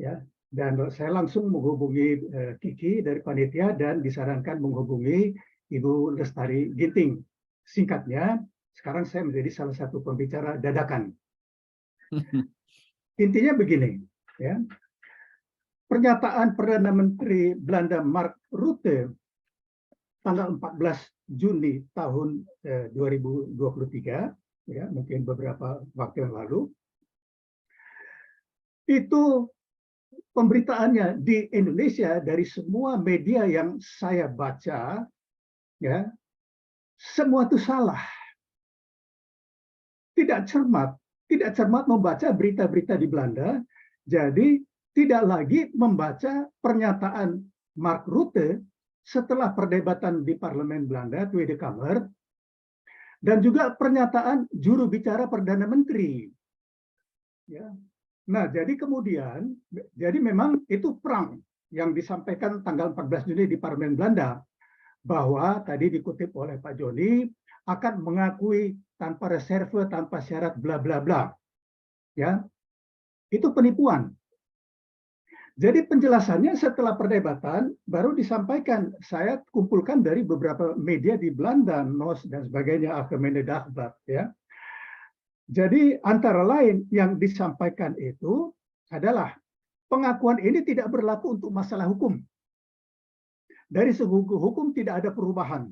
ya. Dan saya langsung menghubungi Kiki dari panitia dan disarankan menghubungi Ibu Lestari Ginting. Singkatnya, sekarang saya menjadi salah satu pembicara dadakan. Intinya begini, ya. Pernyataan Perdana Menteri Belanda Mark Rutte tanggal 14 Juni tahun 2023, ya, mungkin beberapa waktu yang lalu, itu pemberitaannya di Indonesia dari semua media yang saya baca, ya, semua itu salah. Tidak cermat membaca berita-berita di Belanda, jadi tidak lagi membaca pernyataan Mark Rutte setelah perdebatan di parlemen Belanda, Tweede Kamer, dan juga pernyataan juru bicara Perdana Menteri. Ya. Nah, jadi kemudian, jadi memang itu perang yang disampaikan tanggal 14 Juni di parlemen Belanda, bahwa tadi dikutip oleh Pak Joni, akan mengakui tanpa reserve, tanpa syarat, bla bla bla. Ya, itu penipuan. Jadi penjelasannya setelah perdebatan baru disampaikan. Saya kumpulkan dari beberapa media di Belanda, NOS dan sebagainya, Algemene Dagblad. Ya. Jadi antara lain yang disampaikan itu adalah pengakuan ini tidak berlaku untuk masalah hukum. Dari segi hukum tidak ada perubahan.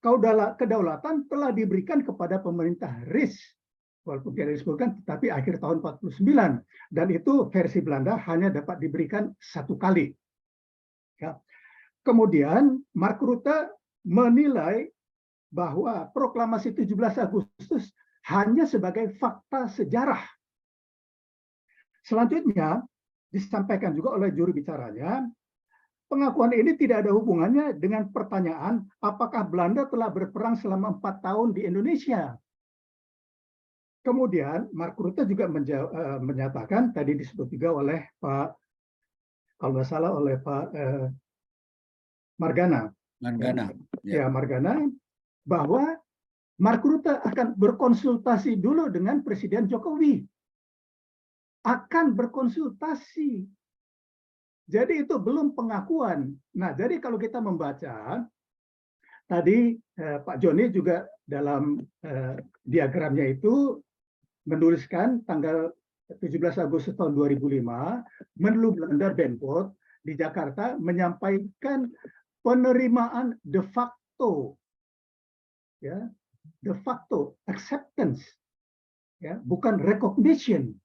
Kedaulatan telah diberikan kepada pemerintah RIS, walaupun tidak disebutkan, tetapi akhir tahun 49, dan itu versi Belanda hanya dapat diberikan satu kali. Ya. Kemudian Mark Rutte menilai bahwa proklamasi 17 Agustus hanya sebagai fakta sejarah. Selanjutnya disampaikan juga oleh juru bicaranya, pengakuan ini tidak ada hubungannya dengan pertanyaan apakah Belanda telah berperang selama 4 tahun di Indonesia. Kemudian Mark Rutte juga menyatakan, tadi disebut juga oleh Pak, kalau nggak salah oleh Pak Margana. Ya, Margana, bahwa Mark Rutte akan berkonsultasi dulu dengan Presiden Jokowi. Akan berkonsultasi. Jadi itu belum pengakuan. Nah, jadi kalau kita membaca, tadi Pak Joni juga dalam diagramnya itu menuliskan tanggal 17 Agustus tahun 2005, Menlu Belanda Benpot di Jakarta menyampaikan penerimaan de facto, ya, de facto acceptance, ya, bukan recognition,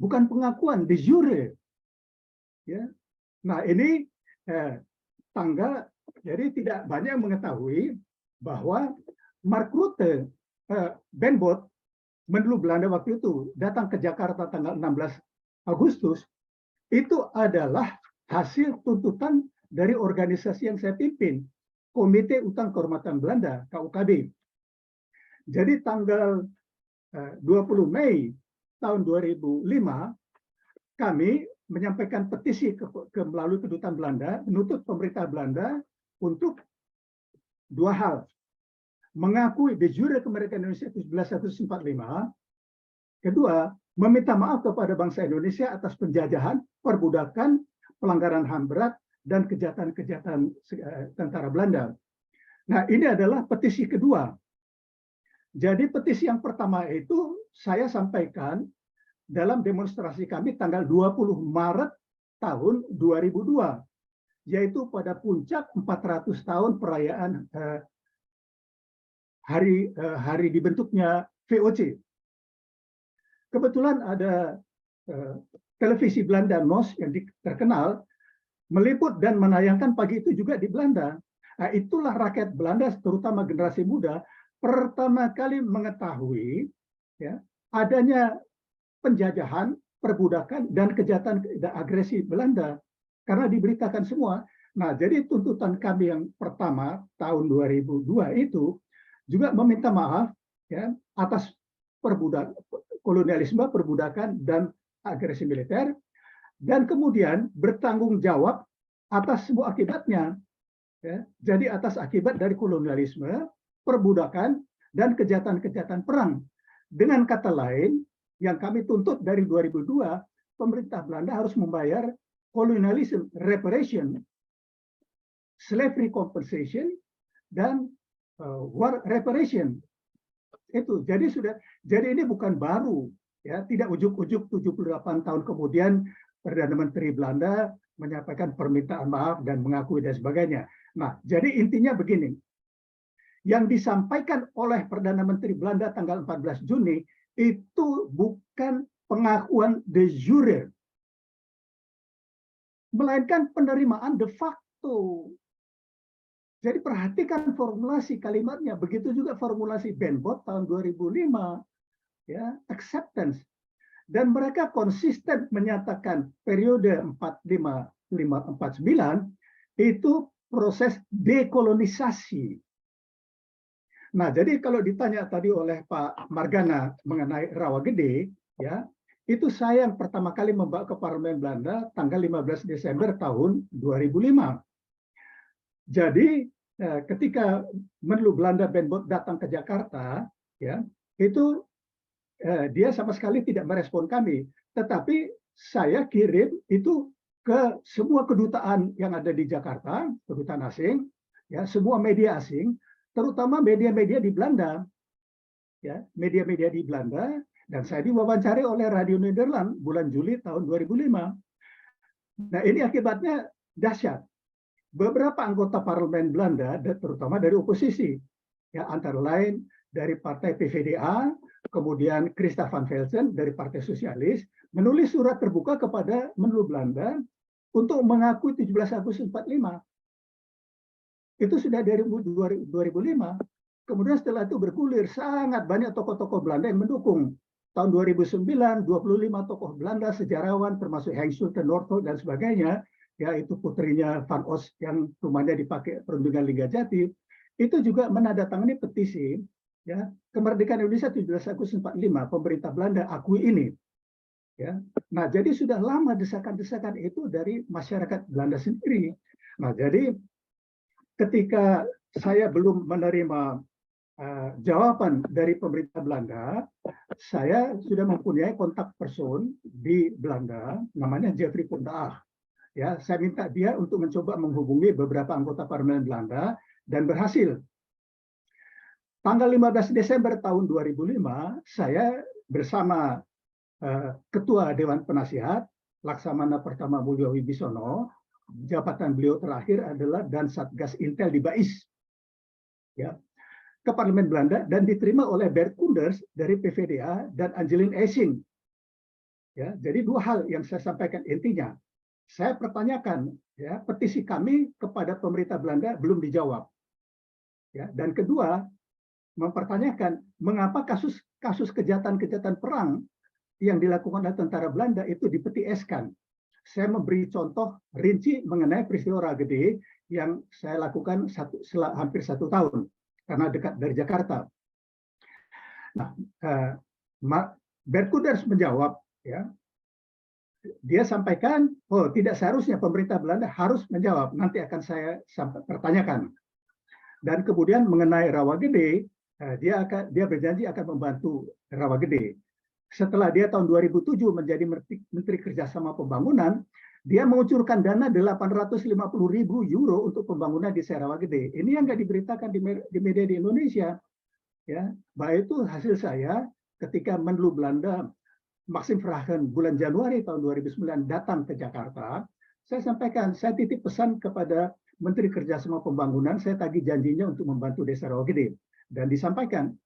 bukan pengakuan de jure, ya. Nah ini tanggal, jadi tidak banyak yang mengetahui bahwa Mark Rutte, Benpot, Menlu Belanda waktu itu datang ke Jakarta tanggal 16 Agustus, itu adalah hasil tuntutan dari organisasi yang saya pimpin, Komite Utang Kehormatan Belanda, KUKB. Jadi tanggal 20 Mei tahun 2005, kami menyampaikan petisi ke melalui kedutaan Belanda, menuntut pemerintah Belanda untuk dua hal. Mengakui de jure kemerdekaan Indonesia 17 Agustus 45. Kedua, meminta maaf kepada bangsa Indonesia atas penjajahan, perbudakan, pelanggaran HAM berat, dan kejahatan-kejahatan tentara Belanda. Nah, ini adalah petisi kedua. Jadi petisi yang pertama itu saya sampaikan dalam demonstrasi kami tanggal 20 Maret tahun 2002, yaitu pada puncak 400 tahun perayaan hari dibentuknya VOC. Kebetulan ada televisi Belanda NOS yang terkenal meliput dan menayangkan pagi itu juga di Belanda. Nah, itulah rakyat Belanda, terutama generasi muda, pertama kali mengetahui, ya, adanya penjajahan, perbudakan, dan kejahatan dan agresi Belanda karena diberitakan semua. Nah, jadi tuntutan kami yang pertama tahun 2002 itu juga meminta maaf, ya, atas kolonialisme, perbudakan, dan agresi militer, dan kemudian bertanggung jawab atas semua akibatnya. Ya. Jadi atas akibat dari kolonialisme, perbudakan, dan kejahatan-kejahatan perang. Dengan kata lain, yang kami tuntut dari 2002, pemerintah Belanda harus membayar colonialism reparation, slavery compensation, dan war reparation. Itu jadi ini bukan baru, ya, tidak ujuk-ujuk 78 tahun kemudian Perdana Menteri Belanda menyampaikan permintaan maaf dan mengakui dan sebagainya. Nah, jadi intinya begini. Yang disampaikan oleh Perdana Menteri Belanda tanggal 14 Juni itu bukan pengakuan de jure, melainkan penerimaan de facto. Jadi perhatikan formulasi kalimatnya. Begitu juga formulasi Benbow tahun 2005, ya, acceptance. Dan mereka konsisten menyatakan periode 45-49 itu proses dekolonisasi. Nah, jadi kalau ditanya tadi oleh Pak Margana mengenai Rawagede, ya, itu saya yang pertama kali membawa ke Parlemen Belanda tanggal 15 Desember tahun 2005. Jadi ketika Menlu Belanda Benbow datang ke Jakarta, ya, itu dia sama sekali tidak merespon kami. Tetapi saya kirim itu ke semua kedutaan yang ada di Jakarta, kedutaan asing, ya, semua media asing, terutama media-media di Belanda, ya, media-media di Belanda, dan saya diwawancari oleh Radio Nederland bulan Juli tahun 2005. Nah, ini akibatnya dahsyat. Beberapa anggota parlemen Belanda, terutama dari oposisi, ya, antara lain dari partai PVDA, kemudian Christa van Velzen dari Partai Sosialis, menulis surat terbuka kepada Menlu Belanda untuk mengakui 17 Agustus 45. Itu sudah dari 2005. Kemudian setelah itu bergulir, sangat banyak tokoh-tokoh Belanda yang mendukung. Tahun 2009, 25 tokoh Belanda, sejarawan, termasuk Henk Schulte, Northolt, dan sebagainya, yaitu putrinya Van Os yang rumahnya dipakai perundingan Liga Jati, itu juga menandatangani petisi, ya, kemerdekaan Indonesia 17 Agustus 45, pemerintah Belanda akui ini. Ya. Nah, jadi sudah lama desakan-desakan itu dari masyarakat Belanda sendiri. Nah, jadi ketika saya belum menerima jawaban dari pemerintah Belanda, saya sudah mempunyai kontak person di Belanda, namanya Jeffrey Pundaach. Ya, saya minta dia untuk mencoba menghubungi beberapa anggota parlemen Belanda dan berhasil. Tanggal 15 Desember tahun 2005, saya bersama Ketua Dewan Penasihat, Laksamana Pertama Mulyo Wibisono, jabatan beliau terakhir adalah Dan Satgas Intel di Bais, ya, ke Parlemen Belanda dan diterima oleh Bert Koenders dari PVDA dan Angelien Essing. Ya, jadi dua hal yang saya sampaikan intinya. Saya pertanyakan, ya, petisi kami kepada pemerintah Belanda belum dijawab. Ya, dan kedua, mempertanyakan mengapa kasus kejahatan-kejahatan perang yang dilakukan oleh tentara Belanda itu dipeti-eskan. Saya memberi contoh rinci mengenai peristiwa Rawagede yang saya lakukan hampir 1 tahun karena dekat dari Jakarta. Nah, Bert Koenders menjawab, ya, dia sampaikan, oh, tidak seharusnya pemerintah Belanda harus menjawab, nanti akan saya pertanyakan. Dan kemudian mengenai Rawagede, dia berjanji akan membantu Rawagede. Setelah dia tahun 2007 menjadi Menteri Kerjasama Pembangunan, dia mengucurkan dana 850.000 euro untuk pembangunan di Rawagede. Ini yang nggak diberitakan di media di Indonesia. Ya, bahwa itu hasil saya ketika Menlu Belanda Maxim Verhagen bulan Januari tahun 2009 datang ke Jakarta, saya sampaikan, saya titip pesan kepada Menteri Kerjasama Pembangunan, saya tagih janjinya untuk membantu Desa Rawagede. Dan disampaikan,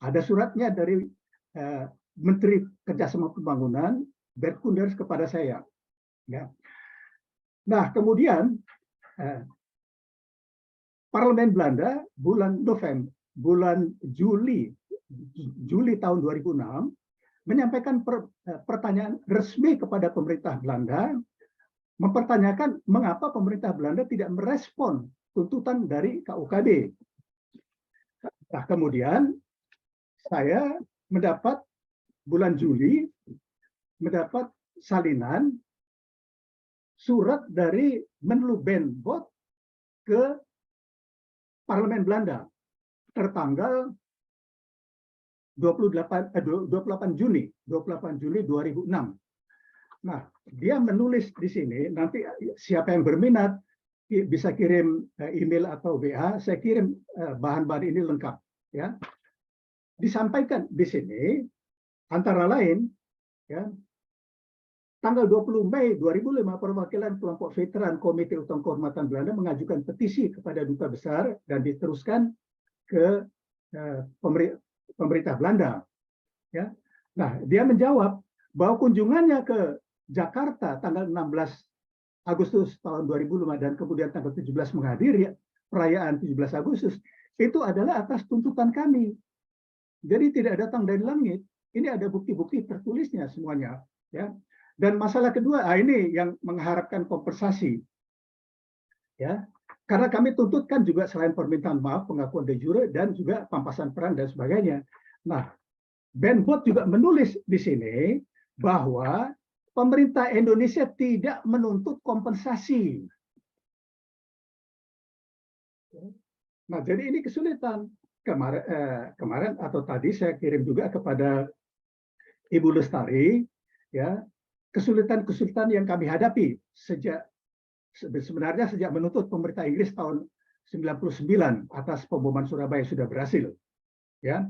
ada suratnya dari Menteri Kerjasama Pembangunan, Bert Koenders, kepada saya. Ya. Nah, kemudian Parlemen Belanda bulan Juli tahun 2006, menyampaikan pertanyaan resmi kepada pemerintah Belanda, mempertanyakan mengapa pemerintah Belanda tidak merespon tuntutan dari KUKB. Nah, kemudian saya mendapat bulan Juli mendapat salinan surat dari Menlu Benbow ke Parlemen Belanda tertanggal 28 Juli 2006. Nah, dia menulis di sini, nanti siapa yang berminat bisa kirim email atau WA, saya kirim bahan-bahan ini lengkap. Ya, disampaikan di sini antara lain, ya, tanggal 20 Mei 2005, perwakilan kelompok veteran Komite Utama Kehormatan Belanda mengajukan petisi kepada Duta Besar dan diteruskan ke pemerintah Belanda. Ya, nah dia menjawab bahwa kunjungannya ke Jakarta tanggal 16 Agustus tahun 2005 dan kemudian tanggal 17 menghadiri perayaan 17 Agustus itu adalah atas tuntutan kami. Jadi tidak datang dari langit. Ini ada bukti-bukti tertulisnya semuanya. Ya. Dan masalah kedua, ini yang mengharapkan kompensasi. Ya, karena kami tuntutkan juga selain permintaan maaf, pengakuan de jure dan juga pampasan peran dan sebagainya. Nah, Ben Bot juga menulis di sini bahwa pemerintah Indonesia tidak menuntut kompensasi. Nah, jadi ini kesulitan. Kemarin atau tadi saya kirim juga kepada Ibu Lestari, ya, kesulitan-kesulitan yang kami hadapi sebenarnya sejak menuntut pemerintah Inggris tahun 99 atas pemboman Surabaya sudah berhasil. Ya,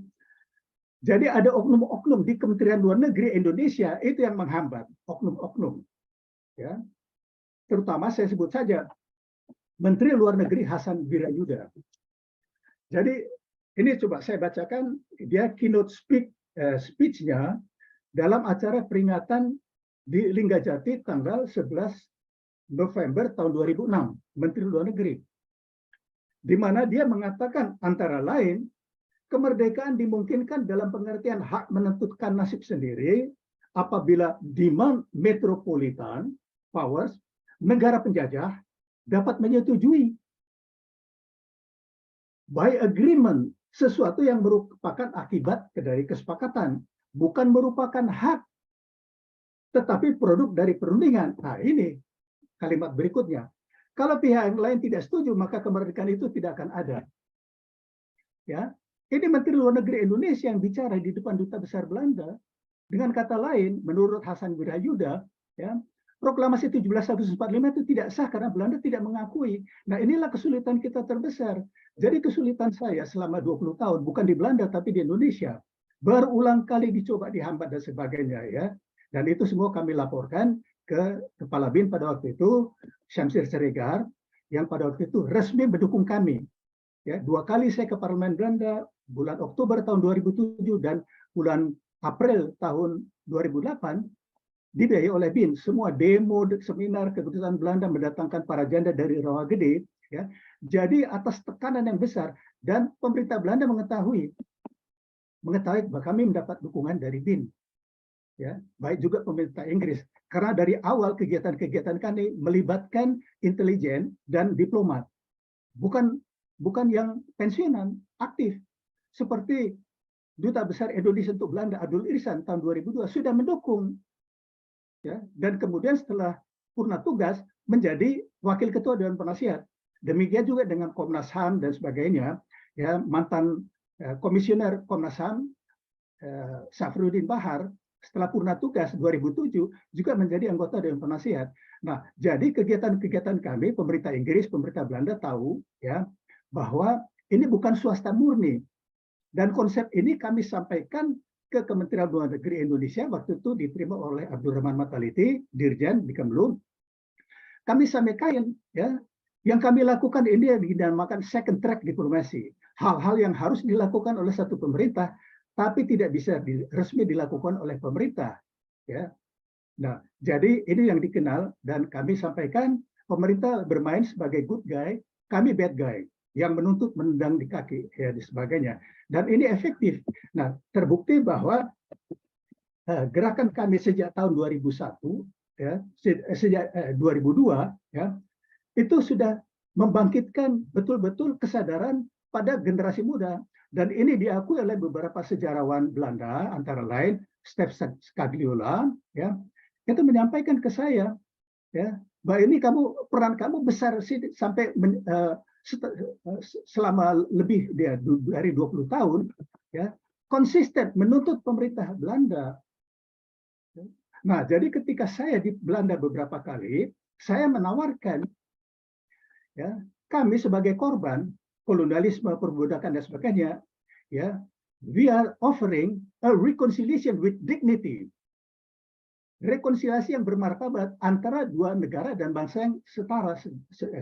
jadi ada oknum-oknum di Kementerian Luar Negeri Indonesia itu yang menghambat, oknum-oknum. Ya, terutama saya sebut saja Menteri Luar Negeri Hasan Wirayuda. Jadi ini coba saya bacakan dia keynote speech-nya dalam acara peringatan di Linggajati tanggal 11 November tahun 2006, Menteri Luar Negeri. Di mana dia mengatakan antara lain kemerdekaan dimungkinkan dalam pengertian hak menentukan nasib sendiri apabila demand metropolitan powers negara penjajah dapat menyetujui by agreement sesuatu yang merupakan akibat dari kesepakatan, bukan merupakan hak, tetapi produk dari perundingan. Nah, ini kalimat berikutnya. Kalau pihak yang lain tidak setuju, maka kemerdekaan itu tidak akan ada. Ya, ini Menteri Luar Negeri Indonesia yang bicara di depan Duta Besar Belanda. Dengan kata lain, menurut Hasan Wirayuda, ya, proklamasi 17 Agustus 45 itu tidak sah karena Belanda tidak mengakui. Nah, inilah kesulitan kita terbesar. Jadi kesulitan saya selama 20 tahun, bukan di Belanda tapi di Indonesia. Berulang kali dicoba dihambat dan sebagainya. Ya. Dan itu semua kami laporkan ke Kepala BIN pada waktu itu, Syamsir Siregar, yang pada waktu itu resmi mendukung kami. Ya, 2 kali saya ke Parlemen Belanda, bulan Oktober tahun 2007 dan bulan April tahun 2008, dibiayai oleh BIN. Semua demo, seminar, kedutaan Belanda mendatangkan para janda dari Rawagede. Ya. Jadi atas tekanan yang besar dan pemerintah Belanda mengetahui bahwa kami mendapat dukungan dari BIN. Ya, baik juga pemerintah Inggris. Karena dari awal kegiatan-kegiatan kami melibatkan intelijen dan diplomat. Bukan yang pensiunan, aktif. Seperti Duta Besar Indonesia untuk Belanda, Abdul Irsan, tahun 2002, sudah mendukung. Ya, dan kemudian setelah purna tugas, menjadi Wakil Ketua Dewan Penasihat. Demikian juga dengan Komnas HAM dan sebagainya. Ya, mantan Komisioner Komnas HAM, Safruddin Bahar, setelah purna tugas 2007, juga menjadi anggota Dewan Penasihat. Nah, jadi kegiatan-kegiatan kami, pemerintah Inggris, pemerintah Belanda tahu, ya, bahwa ini bukan swasta murni. Dan konsep ini kami sampaikan ke Kementerian Luar Negeri Indonesia, waktu itu diterima oleh Abdurrahman Mataliti, Dirjen di Kemlu. Kami sampaikan, ya, yang kami lakukan ini yang dinamakan second track diplomasi. Hal-hal yang harus dilakukan oleh satu pemerintah, tapi tidak bisa resmi dilakukan oleh pemerintah. Ya. Nah, jadi ini yang dikenal dan kami sampaikan pemerintah bermain sebagai good guy, kami bad guy yang menuntut menendang di kaki ya dan sebagainya. Dan ini efektif. Nah, terbukti bahwa gerakan kami sejak tahun 2001 ya, sejak 2002 ya, itu sudah membangkitkan betul-betul kesadaran pada generasi muda. Dan ini diakui oleh beberapa sejarawan Belanda, antara lain Stef Scagliola, ya, itu menyampaikan ke saya, ya, bahwa ini peran kamu besar sih sampai selama lebih dari 20 tahun, ya, konsisten menuntut pemerintah Belanda. Nah, jadi ketika saya di Belanda beberapa kali, saya menawarkan, ya, kami sebagai korban kolonialisme, perbudakan dan sebagainya, ya, we are offering a reconciliation with dignity, rekonsiliasi yang bermartabat antara dua negara dan bangsa yang setara,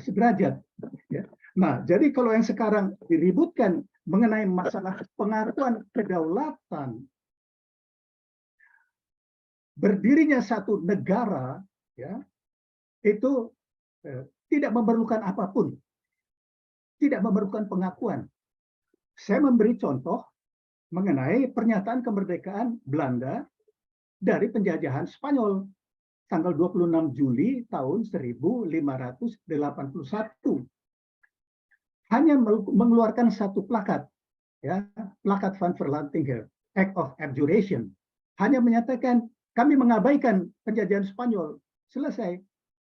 sederajat. Ya. Nah, jadi kalau yang sekarang diributkan mengenai masalah pengakuan kedaulatan, berdirinya satu negara, ya, itu tidak memerlukan apapun, tidak memerlukan pengakuan. Saya memberi contoh mengenai pernyataan kemerdekaan Belanda dari penjajahan Spanyol tanggal 26 Juli tahun 1581. Hanya mengeluarkan satu plakat, ya, plakat Van Verlantinge, Act of Abjuration. Hanya menyatakan kami mengabaikan penjajahan Spanyol. Selesai.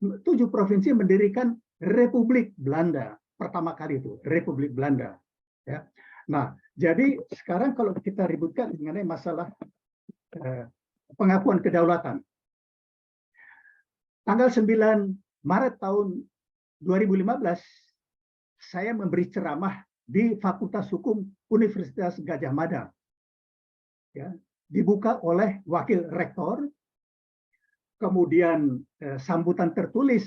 7 provinsi mendirikan Republik Belanda. Pertama kali itu, Republik Belanda. Ya. Nah, jadi sekarang kalau kita ributkan mengenai masalah pengakuan kedaulatan. Tanggal 9 Maret tahun 2015, saya memberi ceramah di Fakultas Hukum Universitas Gadjah Mada. Ya, dibuka oleh Wakil Rektor, kemudian sambutan tertulis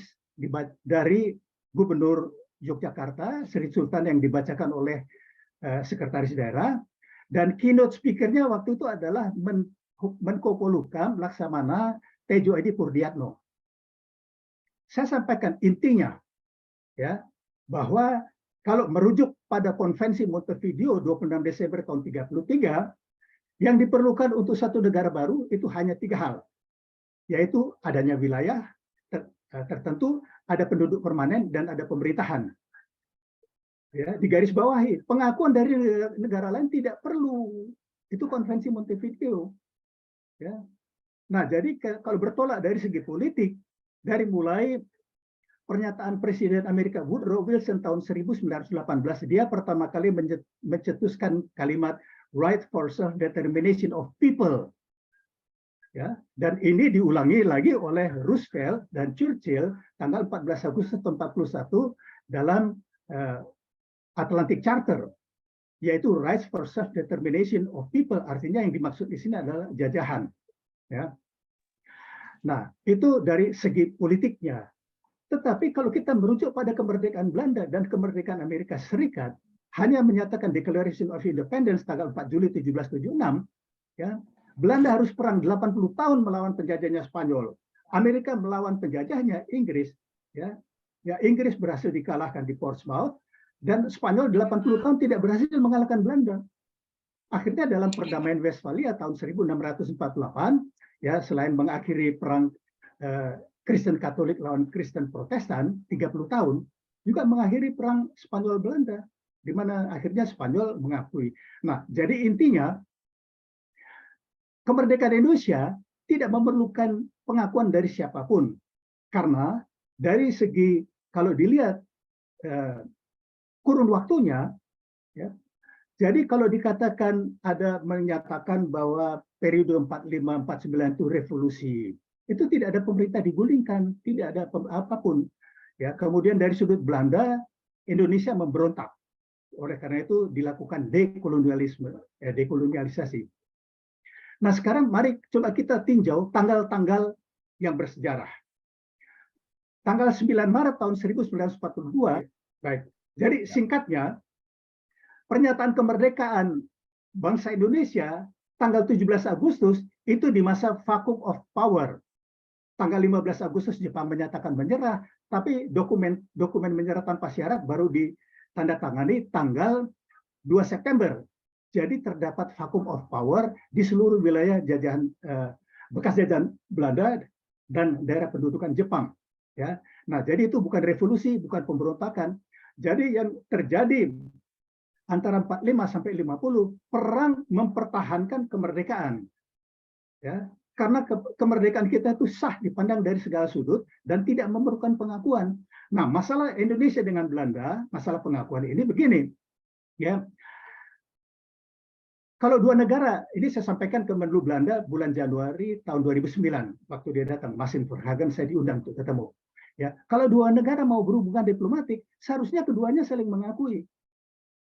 dari Gubernur Yogyakarta, Sri Sultan yang dibacakan oleh Sekretaris Daerah, dan keynote speaker-nya waktu itu adalah Menko Polhukam Laksamana Tejo Edi Purdiatno. Saya sampaikan intinya, ya, bahwa kalau merujuk pada Konvensi Montevideo 26 Desember tahun 1933, yang diperlukan untuk satu negara baru itu hanya 3 hal, yaitu adanya wilayah tertentu, ada penduduk permanen, dan ada pemerintahan. Ya, digarisbawahi, pengakuan dari negara lain tidak perlu. Itu Konvensi Montevideo. Ya. Nah, jadi kalau bertolak dari segi politik, dari mulai pernyataan Presiden Amerika Woodrow Wilson tahun 1918, dia pertama kali mencetuskan kalimat right for self-determination of people. Ya, dan ini diulangi lagi oleh Roosevelt dan Churchill tanggal 14 Agustus 1941 dalam Atlantic Charter, yaitu rights for self-determination of people, artinya yang dimaksud di sini adalah jajahan. Ya. Nah, itu dari segi politiknya. Tetapi kalau kita merujuk pada kemerdekaan Belanda dan kemerdekaan Amerika Serikat, hanya menyatakan Declaration of Independence tanggal 4 Juli 1776, ya, Belanda harus perang 80 tahun melawan penjajahnya Spanyol. Amerika melawan penjajahnya Inggris, ya. Ya, Inggris berhasil dikalahkan di Portsmouth, dan Spanyol 80 tahun tidak berhasil mengalahkan Belanda. Akhirnya dalam perdamaian Westphalia tahun 1648, ya, selain mengakhiri perang Kristen Katolik lawan Kristen Protestan 30 tahun, juga mengakhiri perang Spanyol Belanda, di mana akhirnya Spanyol mengakui. Nah, jadi intinya kemerdekaan Indonesia tidak memerlukan pengakuan dari siapapun, karena dari segi kalau dilihat kurun waktunya, ya, jadi kalau dikatakan ada menyatakan bahwa periode 45-49 itu revolusi, itu tidak ada pemerintah digulingkan, tidak ada apapun. Ya, kemudian dari sudut Belanda, Indonesia memberontak. Oleh karena itu dilakukan dekolonialisme, dekolonialisasi. Nah, sekarang mari coba kita tinjau tanggal-tanggal yang bersejarah. Tanggal 9 Maret tahun 1942, baik. Jadi singkatnya, pernyataan kemerdekaan bangsa Indonesia tanggal 17 Agustus itu di masa vacuum of power. Tanggal 15 Agustus Jepang menyatakan menyerah, tapi dokumen menyerah tanpa syarat baru ditandatangani tanggal 2 September. Jadi terdapat vacuum of power di seluruh wilayah jajahan bekas jajahan Belanda dan daerah pendudukan Jepang. Ya, nah jadi itu bukan revolusi, bukan pemberontakan. Jadi yang terjadi antara 45 sampai 50 perang mempertahankan kemerdekaan. Ya, karena kemerdekaan kita itu sah dipandang dari segala sudut dan tidak memerlukan pengakuan. Nah, masalah Indonesia dengan Belanda, masalah pengakuan ini begini. Ya. kalau dua negara, ini saya sampaikan ke Menlu Belanda bulan Januari tahun 2009, waktu dia datang, Martin Verhagen, saya diundang untuk ketemu. Ya, kalau dua negara mau berhubungan diplomatik, seharusnya keduanya saling mengakui.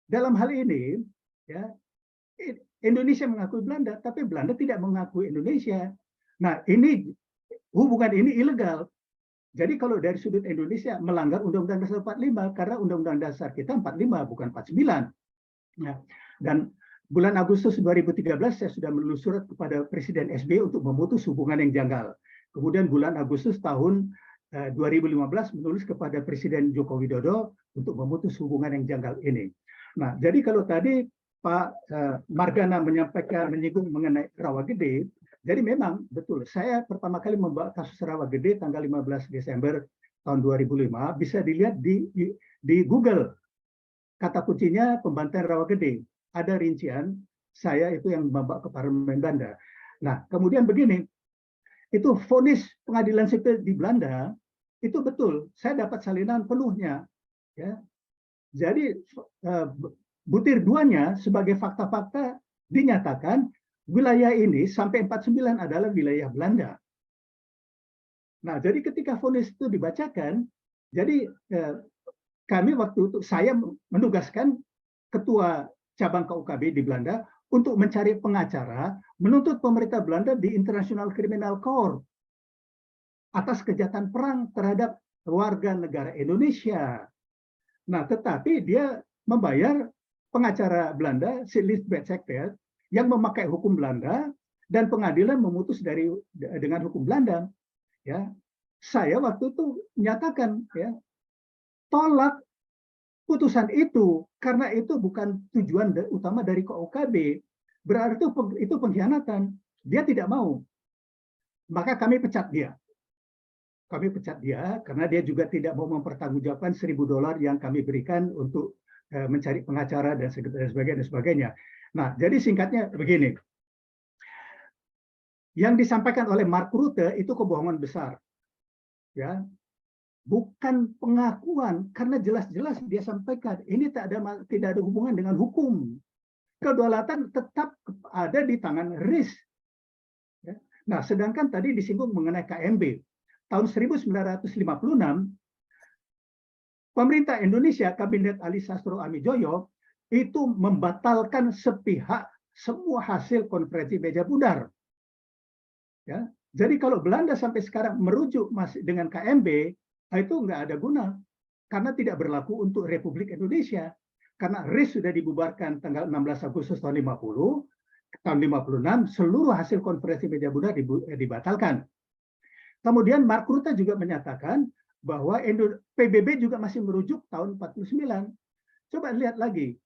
Dalam hal ini, ya, Indonesia mengakui Belanda, tapi Belanda tidak mengakui Indonesia. Nah, ini hubungan ini ilegal. Jadi kalau dari sudut Indonesia melanggar Undang-Undang Dasar 45, karena Undang-Undang Dasar kita 45, bukan 49. Ya. Dan bulan Agustus 2013 saya sudah menulis surat kepada Presiden SBY untuk memutus hubungan yang janggal. Kemudian bulan Agustus tahun 2015 menulis kepada Presiden Joko Widodo untuk memutus hubungan yang janggal ini. Nah, jadi kalau tadi Pak Margana menyinggung mengenai Rawagede, jadi memang betul, saya pertama kali membawa kasus Rawagede tanggal 15 Desember tahun 2005, bisa dilihat di Google. Kata kuncinya pembantaian Rawagede. Ada rincian, saya itu yang membawa ke Parlemen Belanda. Nah, kemudian begini, itu vonis pengadilan sipil di Belanda, itu betul, saya dapat salinan penuhnya. Ya. Jadi, butir duanya sebagai fakta-fakta dinyatakan wilayah ini sampai 49 adalah wilayah Belanda. Nah, jadi ketika vonis itu dibacakan, jadi kami waktu itu saya menugaskan ketua cabang KUKB di Belanda untuk mencari pengacara menuntut pemerintah Belanda di International Criminal Court atas kejahatan perang terhadap warga negara Indonesia. Nah, tetapi dia membayar pengacara Belanda, Sidley Becekter, yang memakai hukum Belanda dan pengadilan memutus dengan hukum Belanda. Ya, saya waktu itu menyatakan, ya, tolak putusan itu karena itu bukan tujuan utama dari KUKB. Berarti itu pengkhianatan. Dia tidak mau. Maka kami pecat dia. Kami pecat dia karena dia juga tidak mau mempertanggungjawabkan $1.000 yang kami berikan untuk mencari pengacara dan sebagainya. Nah, jadi singkatnya begini. Yang disampaikan oleh Mark Rutte itu kebohongan besar. Ya. Bukan pengakuan, karena jelas-jelas dia sampaikan ini tidak ada hubungan dengan hukum. Kedaulatan tetap ada di tangan RIS. Ya. Nah, sedangkan tadi disinggung mengenai KMB. Tahun 1956, pemerintah Indonesia, Kabinet Ali Sastro Amijoyo, itu membatalkan sepihak semua hasil konferensi meja bundar. Ya. Jadi kalau Belanda sampai sekarang merujuk masih dengan KMB, itu nggak ada guna. Karena tidak berlaku untuk Republik Indonesia. Karena RIS sudah dibubarkan tanggal 16 Agustus tahun 50, tahun 56, seluruh hasil konferensi meja bundar dibatalkan. Kemudian Mark Rutte juga menyatakan bahwa PBB juga masih merujuk tahun 49. Coba lihat lagi.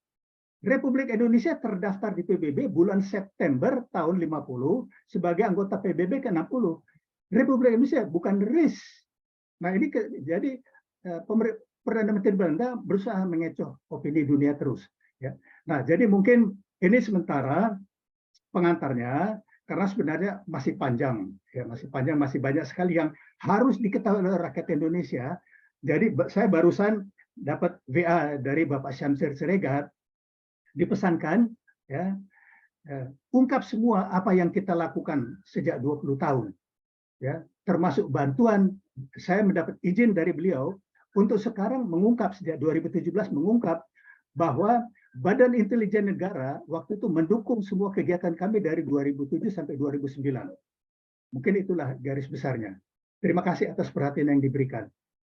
Republik Indonesia terdaftar di PBB bulan September tahun 50 sebagai anggota PBB ke-60. Republik Indonesia bukan RIS. Nah, ini jadi Perdana Menteri Belanda berusaha mengecoh opini dunia terus. Ya. Nah, jadi mungkin ini sementara pengantarnya, karena sebenarnya masih panjang, ya, masih panjang, masih banyak sekali yang harus diketahui oleh rakyat Indonesia. Jadi saya barusan dapat WA dari Bapak Syamsir Siregar, dipesankan, ya, ungkap semua apa yang kita lakukan sejak 20 tahun, ya, termasuk bantuan. Saya mendapat izin dari beliau untuk sekarang mengungkap sejak 2017 mengungkap bahwa Badan Intelijen Negara waktu itu mendukung semua kegiatan kami dari 2007 sampai 2009. Mungkin itulah garis besarnya. Terima kasih atas perhatian yang diberikan.